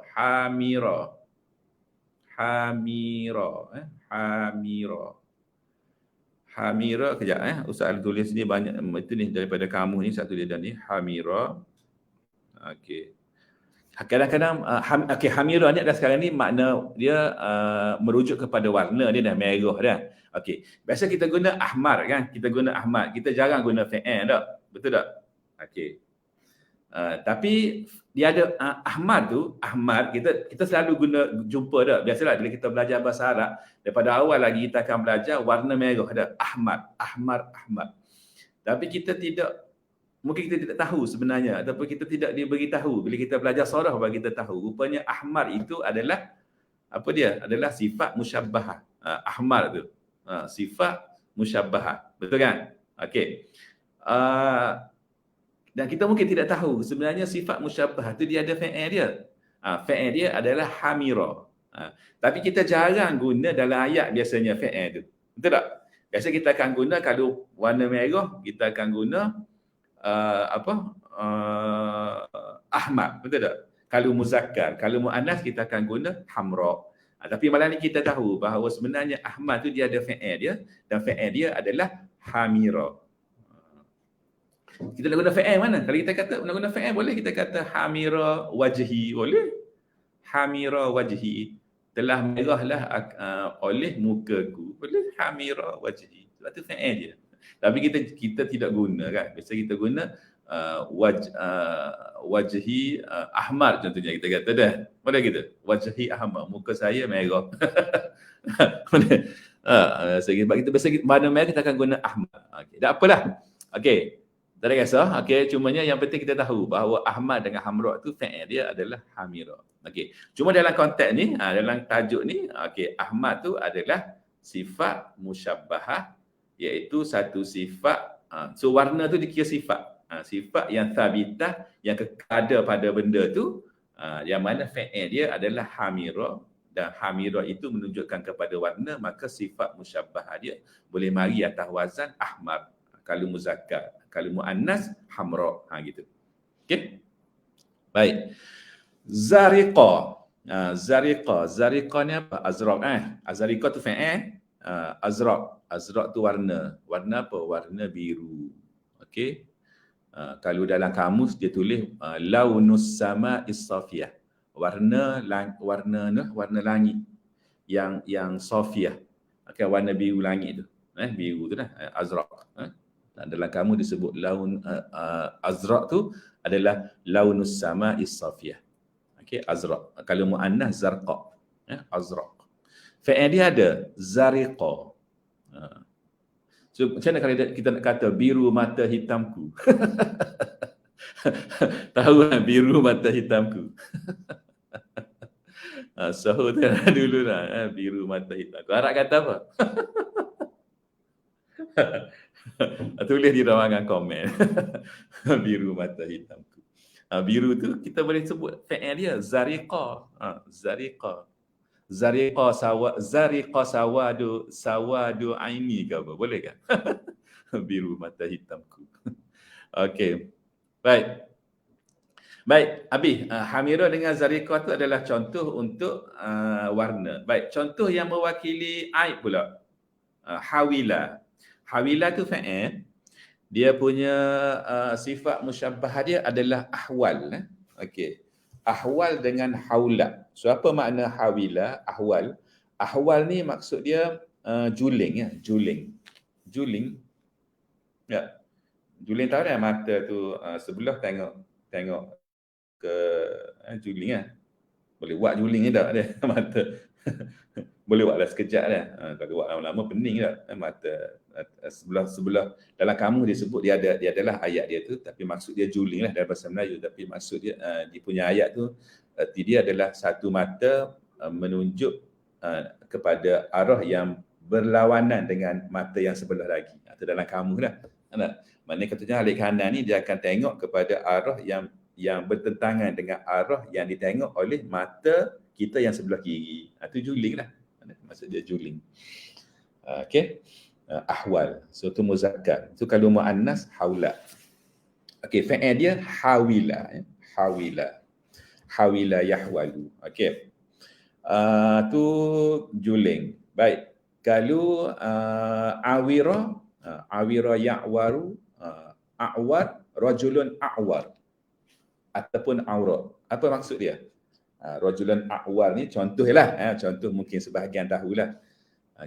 Hamira, kejap Ustaz tulis ni banyak, itu ni daripada kamu ni, satu dia dah ni. Hamira. Okey. Kadang-kadang hamira ni adalah sekarang ni makna dia merujuk kepada warna dia dah merah dah. Okey. Biasa kita guna ahmar kan? Kita jarang guna fi'il tak? Betul tak? Okey. Tapi dia ada ahmar kita selalu jumpa dah. Biasalah bila kita belajar bahasa Arab, daripada awal lagi kita akan belajar warna merah dah. Ahmar. Tapi mungkin kita tidak tahu sebenarnya, ataupun kita tidak diberitahu. Bila kita belajar sarah baru kita tahu. Rupanya ahmar itu adalah apa dia? Adalah sifat musyabbahah. Ahmar tu. Sifat musyabbahah. Betul kan? Okey. Dan kita mungkin tidak tahu sebenarnya sifat musyabbahah tu dia ada fi'il dia. Fi'il dia adalah hamira. Tapi kita jarang guna dalam ayat biasanya fi'il tu. Betul tak? Biasa kita akan guna kalau warna merah, kita akan guna ahmar, betul tak? Kalau muzakkar, kalau muannas kita akan guna hamra. Tapi malam ni kita tahu bahawa sebenarnya ahmar tu dia ada fi'il dia, dan fi'il dia adalah hamira. Kita nak guna fi'il mana? Kalau kita kata nak guna fi'il, boleh kita kata hamira wajhi, boleh. Hamira wajhi, telah merahlah oleh mukaku, boleh. Hamira wajhi, sebab tu fi'il dia. Tapi kita tidak guna kan. Biasa kita guna wajhi ahmar contohnya, kita kata dah. Boleh kita? Wajhi ahmar, muka saya merah. Boleh. Sebab kita biasa warna merah kita akan guna ahmar. Okey, tak apalah. Okey. Tak ada kisah. Okey, cumanya yang penting kita tahu bahawa ahmar dengan hamra tu fi'il dia adalah hamira. Okey. Cuma dalam konteks ni, dalam tajuk ni, okey, ahmar tu adalah sifat musyabbahah, iaitu satu sifat So warna tu dikira sifat. Sifat yang thabitah, yang ada pada benda tu, yang mana fa'il dia adalah hamira, dan hamira itu menunjukkan kepada warna, maka sifat musyabbahah dia boleh mari atas wazan ahmar. Kalau muzakkar, kalau muannas hamra, gitu. Okey. Baik. Zariqa. Zariqa ni apa? Azraq Azariqa tu fa'il. Azraq tu warna. Warna apa? Warna biru. Okey. Kalau dalam kamus dia tulis launus sama'is safiyah. Warna langit yang safiyah. Okey, warna biru langit tu. Biru tu dah azraq. Dalam kamus disebut laun azraq tu adalah launus sama'is safiyah. Okey, azraq. Kalau muannas zarqa. Azraq. Fa'il dia ada zariqa. So macam mana kalau kita nak kata biru mata hitamku? Tahu kan biru mata hitamku? Sahur tu dulu lah, biru mata hitamku. Arab kata apa? Tulis di ruangan komen. Biru mata hitamku. Biru tu kita boleh sebut fa'il dia zariqa. Zariqa. Zariqa sawadu aini ke apa? Boleh kan? Biru mata hitamku. Okey. Baik, Abi, hamira dengan zariqa tu adalah contoh untuk warna. Baik, contoh yang mewakili aib pula. Hawila. Hawila tu fa'il. Dia punya sifat musyabbah dia adalah ahwal. Okey. Ahwal dengan haula. So apa makna hawila, ahwal? Ahwal ni maksud dia juling. Juling. Ya. Juling tahu dah mata tu sebelah tengok ke juling . Boleh buat juling ni tak ada mata. Boleh buatlah sekejap dah. Kalau buat lama-lama pening tak mata sebelah dalam kamus dia sebut dia adalah ayat dia tu, tapi maksud dia juling lah dalam bahasa Melayu, tapi maksud dia dia punya ayat tu dia adalah satu mata menunjuk kepada arah yang berlawanan dengan mata yang sebelah lagi. Itu dalam kamus lah. Maknanya katanya alik kanan ni dia akan tengok kepada arah yang bertentangan dengan arah yang ditengok oleh mata kita yang sebelah kiri. Itu juling lah. Maksud dia juling. Okey. Ahwal. So tu muzakkar. So kalau muannas haula. Okey, fa'il dia hawila. Hawila yahwalu. Okey. Tu juling. Baik. Kalau awira ya'waru, a'war, rajulun a'war ataupun aurat. Apa maksud dia? Rajulun a'war ni contohlah, contoh mungkin sebahagian tahulah.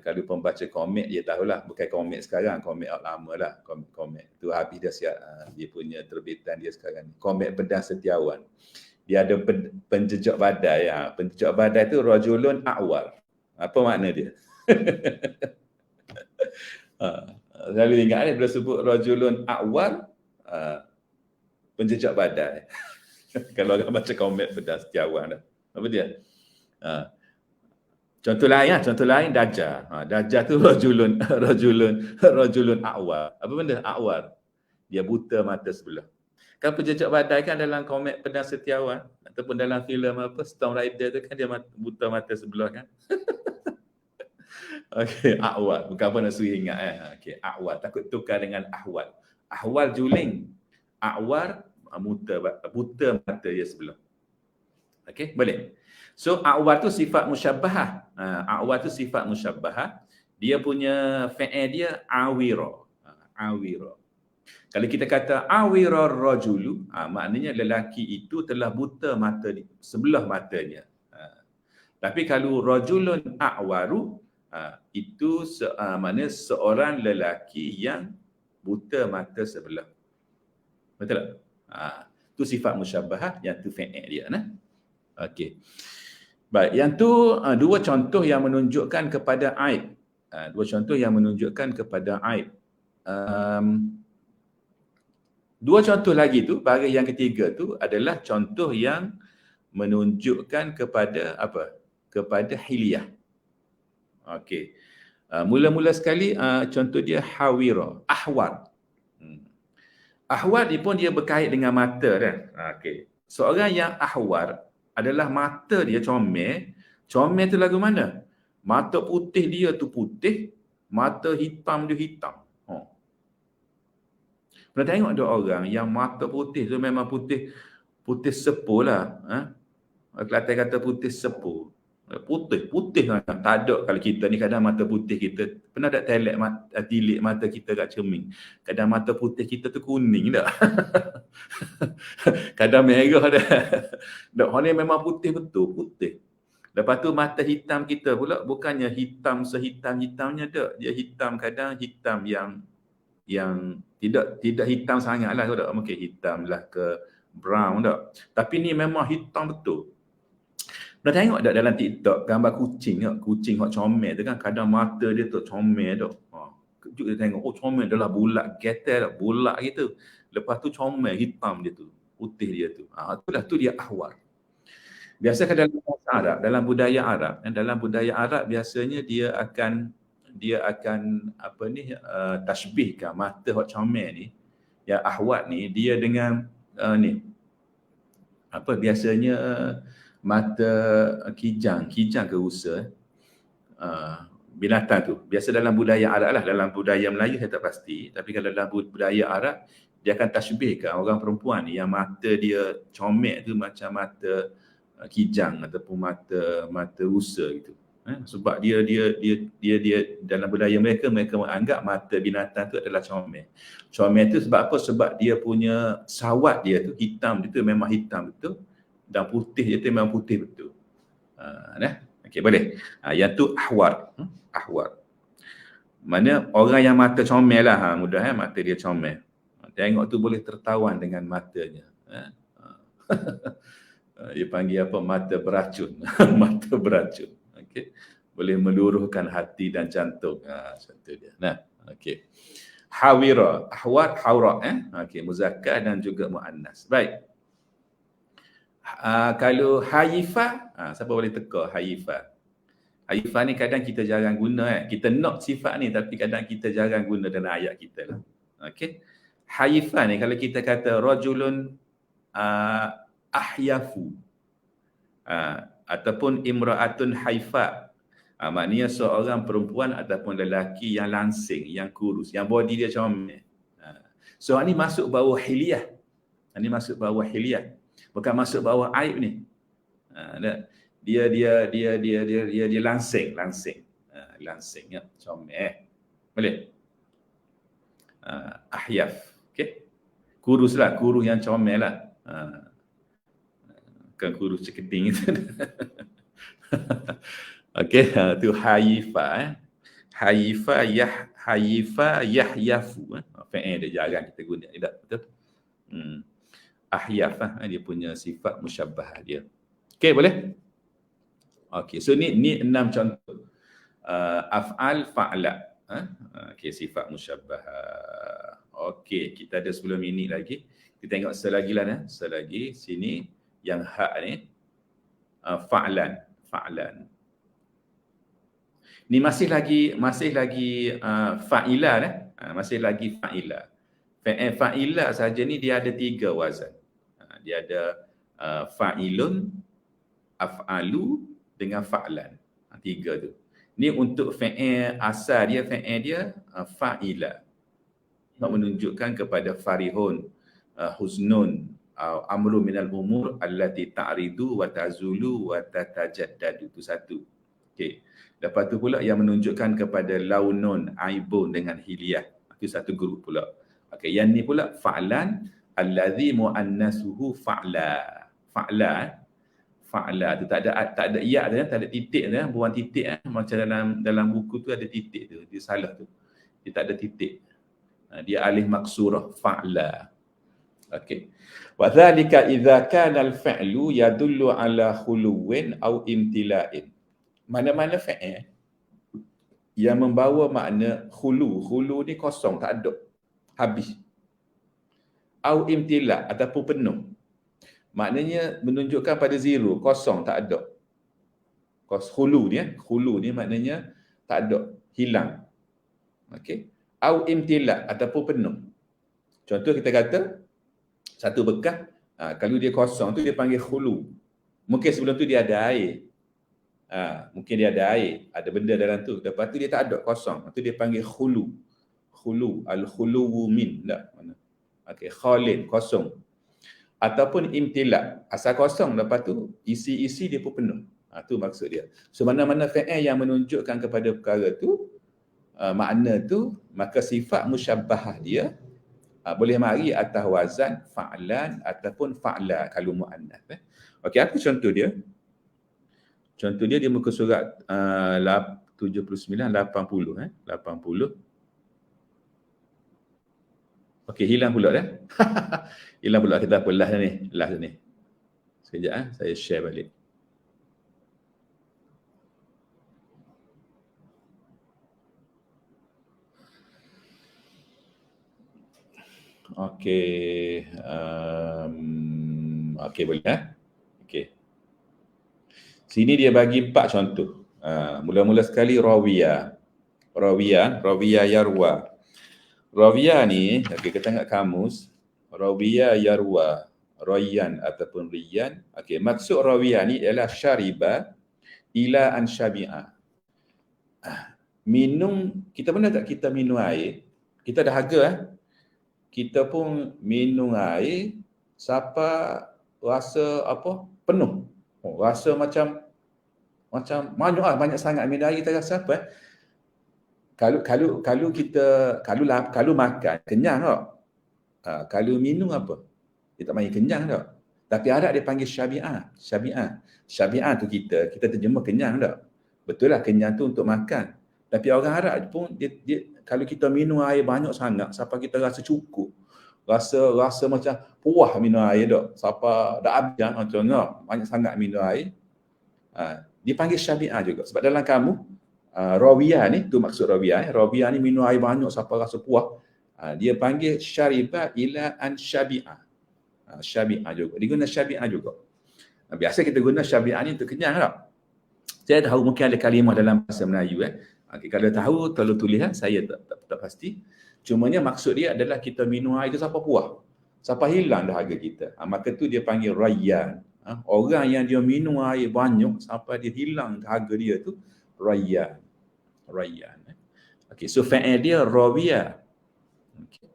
Kalau pembaca komik dia tahulah, bukan komik sekarang, komik lama lah, komik tu habis dah siap, dia punya terbitan dia sekarang. Komik Pedang Setiawan. Dia ada penjejak badai, penjejak badai tu rajulun a'war. Apa makna dia? Selalu ingat ni bila sebut rajulun a'war, penjejak badai. Kalau orang baca komik Pedang Setiawan dah. Apa dia? Contoh lain Dajjal. Dajjal tu rajulun a'war. Apa benda a'war? Dia buta mata sebelah. Kan penjejak badai kan dalam komik Pedang Setiawan ataupun dalam filem apa Storm Rider tu kan dia buta mata sebelah kan. Okey, a'war. Bukan apa nak suruh ingat Okey, a'war. Takut tukar dengan ahwal. Ahwal juling. A'war buta mata dia sebelah. Okey, boleh. So a'war tu sifat musyabbahah. A'war tu sifat musyabbahah. Dia punya fa'il dia awira. Awira. Kalau kita kata awira rajulu, maknanya lelaki itu telah buta mata sebelah matanya. Tapi kalau rajulun a'waru, itu maknanya seorang lelaki yang buta mata sebelah. Betul tak? Itu sifat musyabbahah, yang tu fa'il dia. Okey. Baik, yang tu dua contoh yang menunjukkan kepada aib. Dua contoh yang menunjukkan kepada aib. Dua contoh lagi tu, bahagian yang ketiga tu adalah contoh yang menunjukkan kepada apa? Kepada hilyah. Okey. Mula-mula sekali contoh dia hawira, ahwar. Ahwal ni pun dia berkait dengan mata kan. Okey. Seorang yang ahwal adalah mata dia comel. Comel tu lagu mana? Mata putih dia tu putih, mata hitam dia hitam. Pernah tengok ada orang yang mata putih tu memang putih sepul lah. Kelantan kata putih sepul. Putih kan. Tak ada kalau kita ni kadang mata putih kita. Pernah tak tilik mata kita kat cermin? Kadang mata putih kita tu kuning tak? Kadang merah dah. Tak, orang ni memang putih betul, putih. Lepas tu mata hitam kita pula bukannya hitam sehitam-hitamnya tak. Dia hitam kadang hitam yang tidak hitam sangatlah tak. Mungkin hitam lah ke brown tak. Tapi ni memang hitam betul. Dah tengok tak dalam TikTok gambar kucing tak? Kucing hot comel tu kan kadang mata dia tu comel tak. Kejut dia tengok, comel dah lah bulat getel tak, bulat gitu. Lepas tu comel hitam dia tu, putih dia tu. Itulah tu dia ahwal. Biasa kan dalam bahasa Arab, dalam budaya Arab biasanya dia akan tashbihkan mata hot comel ni, yang ahwal ni dia dengan biasanya mata kijang ke rusa, binatang tu. Biasa dalam budaya Arab lah, dalam budaya Melayu saya tak pasti, tapi kalau dalam budaya Arab dia akan tashbihkan orang perempuan ni yang mata dia comel tu macam mata kijang ataupun mata rusa gitu. Sebab dia dalam budaya mereka menganggap mata binatang tu adalah comel. Comel tu sebab apa? Sebab dia punya sawat dia tu hitam, dia tu memang hitam betul, dan putih dia tu memang putih betul. Okey, boleh. Yang tu ahwal. Ahwal. Mana orang yang mata comel lah, mudah mata dia comel. Tengok tu boleh tertawan dengan matanya. Dia panggil apa? Mata beracun. Mata beracun. Okey. Boleh meluruhkan hati dan jantung. Contoh dia. Okey. Hawira, ahwat, hawra, okey, muzakkar dan juga muannas. Baik. Kalau haifah, siapa boleh teka haifah? Haifah ni kadang kita jarang guna Kita nak sifat ni tapi kadang kita jarang guna dalam ayat kita lah. Okey. Haifah ni kalau kita kata rajulun ahyafu, ataupun imra'atun haifa, maknanya seorang perempuan ataupun lelaki yang langsing, yang kurus, yang body dia comel. So ni masuk bawah hilyah. Ini masuk bawah hilyah. Bukan masuk bawah aib ni. Dia langsing ya, comel. Boleh? Ahyaf. Okey. Kurus yang comel lah. Bukan kurus ceketing itu. Okey, tu haifa. Haifa yahyafu. Fa'il dia jarang kita guna, tidak betul? Ahyaf dia punya sifat musyabbah dia. Okey, boleh? Okey, so ni 6 contoh. Af'al fa'la. Okey, sifat musyabbah. Okey, kita ada 10 minit lagi. Kita tengok selagi lah. Selagi sini yang hak ni fa'lan. Ni masih lagi fa'ilah masih lagi fa'ilah. Fa'ilah saja ni dia ada 3 wazan. Dia ada fa'ilun, af'alu dengan fa'lan. 3 tu. Ni untuk fa'il asal dia, fa'ilah. Menunjukkan kepada farihun, husnun, amru minal umur allati ta'ridu wa tazulu wa tatajaddadu. Itu satu. Okey. Lepas tu pula yang menunjukkan kepada launun, aibun dengan hilyah. Itu satu grup pula. Okey, yang ni pula fa'lan allazi muannasuhu fa'la. Fa'la tu tak ada ya dia, tak ada titik dia, buang titik macam dalam buku tu ada titik tu. Dia salah tu. Dia tak ada titik. Dia alif maksurah fa'la. Okey. Wa dzalika idza kana al-fi'lu yadullu ala khuluwin aw imtila'in. Mana-mana fi'il yang membawa makna khulu ni kosong, tak ada, habis. Au imtila ataupun penuh. Maknanya menunjukkan pada zero, kosong, tak ada. Khulu ni maknanya tak ada, hilang. Okey. Au imtila ataupun penuh. Contoh kita kata satu bekas, kalau dia kosong tu dia panggil khulu. Mungkin sebelum tu dia ada air. Mungkin dia ada air, ada benda dalam tu. Lepas tu dia tak ada, kosong. Itu dia panggil khulu. Khulu, al-khuluwu min. Tak? Okey, khalid, kosong. Ataupun imtilak, asal kosong, lepas tu isi-isi dia pun penuh. Itu maksud dia. So mana-mana fi'il yang menunjukkan kepada perkara tu, makna tu, maka sifat musyabbahah dia boleh mari atas wazan fa'lan ataupun fa'la kalau muannas. Okey, apa contoh dia? Contoh dia muka surat 79, 80. 80. Okey, hilang pula dah. Hilang pula, kita apa? Last ni. Sekejap saya share balik. Okey. Okey, boleh Okey. Sini dia bagi 4 contoh. Mula-mula sekali rawiyah. Rawiyah yarwa. Rawiyah ni, okey, kita tengok kamus. Rawiyah yarwa, rayyan ataupun riyan. Okey, maksud rawiyah ni ialah syariba ila an syabi'a. Minum, kita pernah tak kita minum air? Kita dahaga kita pun minum air sampai rasa apa? Penuh. Rasa macam banyak sangat minum air, kita rasa apa? Kalau kita makan kenyang tak? Kalau minum apa? Dia tak panggil kenyang tak? Tapi Arab dia panggil syabi'ah. Syabi'ah tu kita terjemah kenyang tak? Betul lah kenyang tu untuk makan. Tapi orang Arab pun dia kalau kita minum air banyak sangat sampai kita rasa cukup. Rasa macam puas minum air tak? Sampai dah habis macam banyak sangat minum air. Dia panggil syabi'ah juga. Sebab dalam kamu rawiyah ni, tu maksud rawiyah. Rawiyah ni minum air banyak sampai rasa puas. Dia panggil syariba ila an syabi'ah. Syabi'ah juga. Dia guna syabi'ah juga. Biasa kita guna syabi'ah ni untuk kenyang tak? Saya tahu mungkin ada kalimah dalam bahasa Melayu. Okay, kalau tahu, tolong tulis. Saya tak pasti. Cumanya maksud dia adalah kita minum air tu sampai puas. Sampai hilang dahaga kita. Maka tu dia panggil rayyan. Orang yang dia minum air banyak sampai dia hilang dahaga dia tu, rayyan. Okay, so fa'il dia rawiyah. Okay.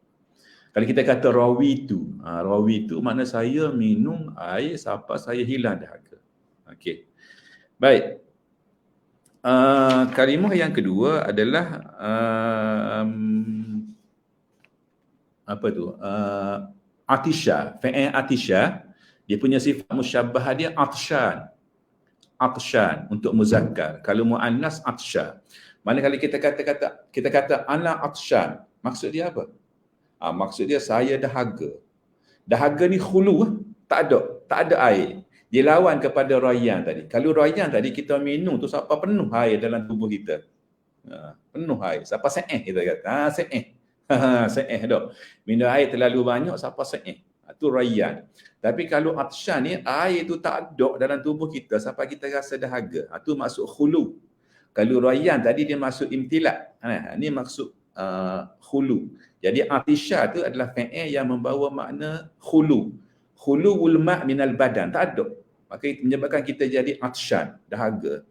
Kalau kita kata rawi tu makna saya minum air sampai saya hilang dahaga. Okey. Baik. Kalimah yang kedua adalah apa tu? Atisha. Fa'il atisha, dia punya sifat musyabbahah dia atshan. Atshan untuk muzakkar. Kalau muannas atsha. Mana kalau kita kata ana atshan, maksud dia apa? Maksud dia saya dahaga. Dahaga ni khulu, tak ada air. Dia lawan kepada rayyan tadi. Kalau rayyan tadi kita minum tu sampai penuh air dalam tubuh kita. Penuh air. Sampai se'eh kita kata. Se'eh dah. Minum air terlalu banyak sampai se'eh. Itu rayyan. Tapi kalau atshan ni air tu tak ada dalam tubuh kita sampai kita rasa dahaga. Itu maksud khulu. Kalau rayyan tadi dia maksud imtilak. Ini maksud khulu. Jadi atisha tu adalah fi'il yang membawa makna khulu. Khuluwul ma' minal badan, tak ada. Maka menyebabkan kita jadi atshan, dahaga.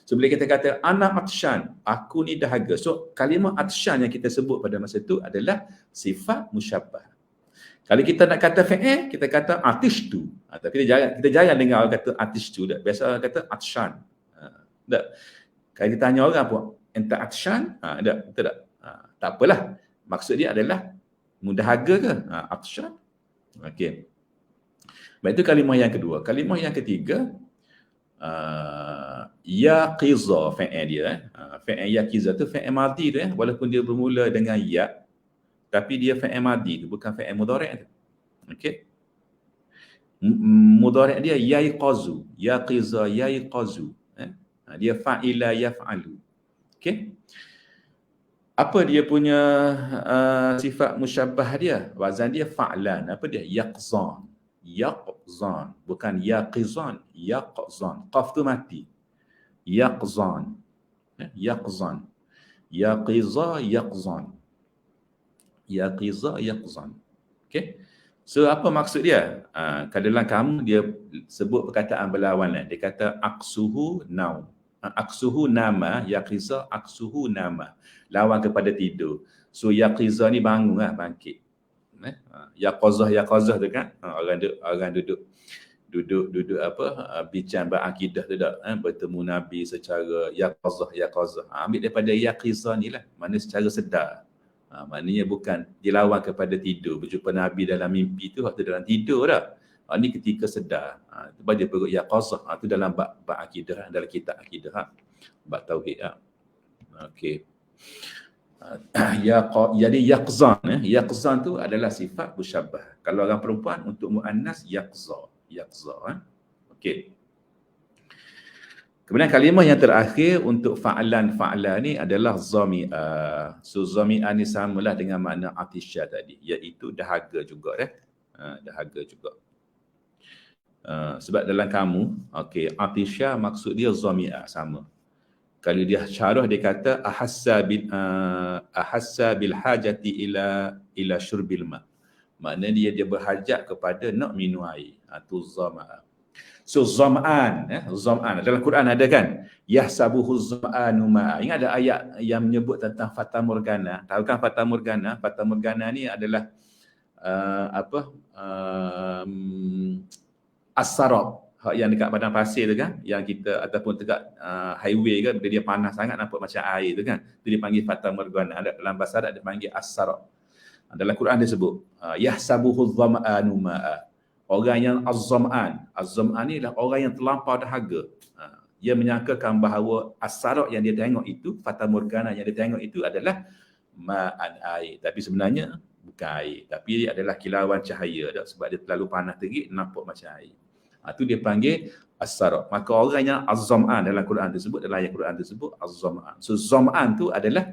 So bila kita kata ana atshan, aku ni dahaga. So kalimah atshan yang kita sebut pada masa itu adalah sifat musyabbah. Kalau kita nak kata fi'il, kita kata atishtu. Tapi kita jangan dengar orang kata atishtu dah. Biasa orang kata atshan. Tak. Kalau kita tanya orang apa? Enta atshan? Betul tak? Tak apalah. Maksud dia adalah mudahaga ke? Atshan. Okey. Baik, itu kalimah yang kedua. Kalimah yang ketiga, yaqiza fi'il dia. Fi'il yaqiza tu fi'il madhi tu walaupun dia bermula dengan ya, tapi dia fi'il madhi tu, bukan fi'il mudhari' tu. Okey. Mudhari' dia yaqazu, yaqiza yaqazu. Dia fa'ila yaf'alu. Okey. Apa dia punya sifat musyabbah dia? Wazan dia fa'lan. Apa dia? Yaqzan. Yaqzan. Bukan yaqizan. Yaqzan. Qaf tu mati. Yaqzan. Yaqzan. Yaqiza yaqzan. yaqiza, yaqzan. Okey. So apa maksud dia? Dalam kamu dia sebut perkataan berlawanan. Dia kata aqsuhu naum. Aqsuhu nama, yaqiza aqsuhu nama. Lawan kepada tidur. So yaqiza ni bangun lah, bangkit. Yaqazah tu kan, orang duduk apa, bincang berakidah tu tak, bertemu Nabi secara yaqazah. Ambil daripada yaqiza ni lah, mana secara sedar. Maknanya bukan dilawan kepada tidur. Berjumpa Nabi dalam mimpi tu waktu dalam tidur dah. Ni ketika sedar. Sebab dia perut yaqazah. Tu dalam bab akidah, dalam kitab akidah. Bab tauhid. Okey. Jadi yaqzan. Yaqzan tu adalah sifat musyabbah. Kalau orang perempuan untuk muannas yaqza. Okey. Kemudian kalimah yang terakhir untuk fa'lan ni adalah zami'ah. So zami'ah ni samalah dengan makna atisha tadi, iaitu dahaga juga dahaga juga. Sebab dalam kamu, okey, atisha maksud dia zami'ah sama. Kalau dia syarah dia kata ahassa bil hajati ila syurbil ma. Maknanya dia berhajat kepada nak minum air. Tu zama'ah. So zam'an, zam'an dalam Quran ada kan? Yahsabuhu zam'anu ma'a. Ingat ada ayat yang menyebut tentang fata morgana. Tahu kan fata morgana? Fata morgana ni adalah as-sarab, yang dekat padang pasir tu kan, yang kita ataupun dekat highway kan, bila dia panas sangat nampak macam air tu kan. Tu dipanggil fata morgana. Dalam bahasa Arab dia panggil as-sarab. Dalam Quran dia sebut yahsabuhu zam'anu ma'a. Orang yang az-zam'an ni adalah orang yang terlampau dahaga. Dia menyangkakan bahawa as-sarab yang dia tengok itu, fata morgana yang dia tengok itu adalah ma'an, air. Tapi sebenarnya bukan air. Tapi dia adalah kilauan cahaya. Sebab dia terlalu panas terik, nampak macam air. Itu dia panggil as-sarab. Maka orang yang az-zam'an dalam Quran tersebut, dalam ayat Quran tersebut, az-zam'an. So zam'an tu adalah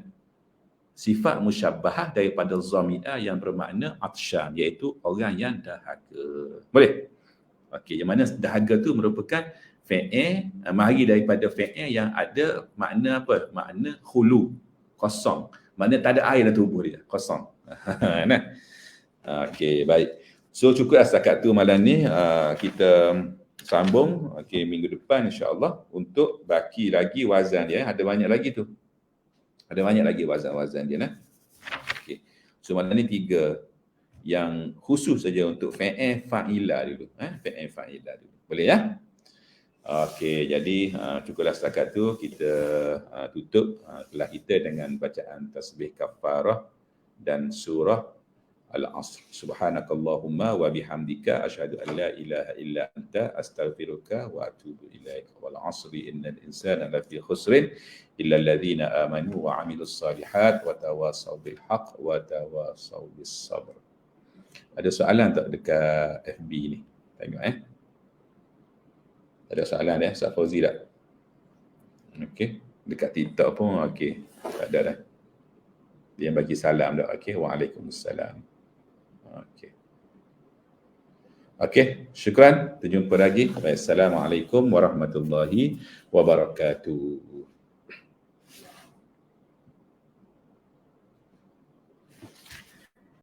sifat musyabbahah daripada zami'ah yang bermakna atshan, iaitu orang yang dahaga. Boleh? Okey, yang mana dahaga tu merupakan fi'il, mari daripada fi'il yang ada makna apa? Makna khulu, kosong. Makna tak ada air dalam tubuh dia, kosong. Nah. Okey, baik. So cukup setakat tu malam ni, kita sambung minggu depan insya-Allah untuk baki lagi wazan dia. Ada banyak lagi tu. Ada banyak lagi wazan-wazan dia. Okey. So malam ni 3 yang khusus saja untuk fi'il fa'ilah dulu. Fi'il fa'ilah dulu. Boleh ya? Okey, jadi cukuplah setakat tu kita tutup kelas kita dengan bacaan tasbih kafarah dan surah Al-Asr. Subhanakallahumma wa bihamdika asyhadu an la ilaha illa anta astaghfiruka wa atubu ilaik. Wal 'asri innal insana lafi khusrin illa alladhina amanu wa 'amilus salihat wa tawasaw bil haqq wa tawasaw bis sabr. Ada soalan tak dekat FB ni? Tengok Ada soalan Ustaz Fauzi tak? Okey, dekat TikTok pun okey. Tak ada dah. Dia bagi salam dah. Okey, waalaikumsalam. Okey. Okey, syukran. Terjumpa lagi. Assalamualaikum warahmatullahi wabarakatuh.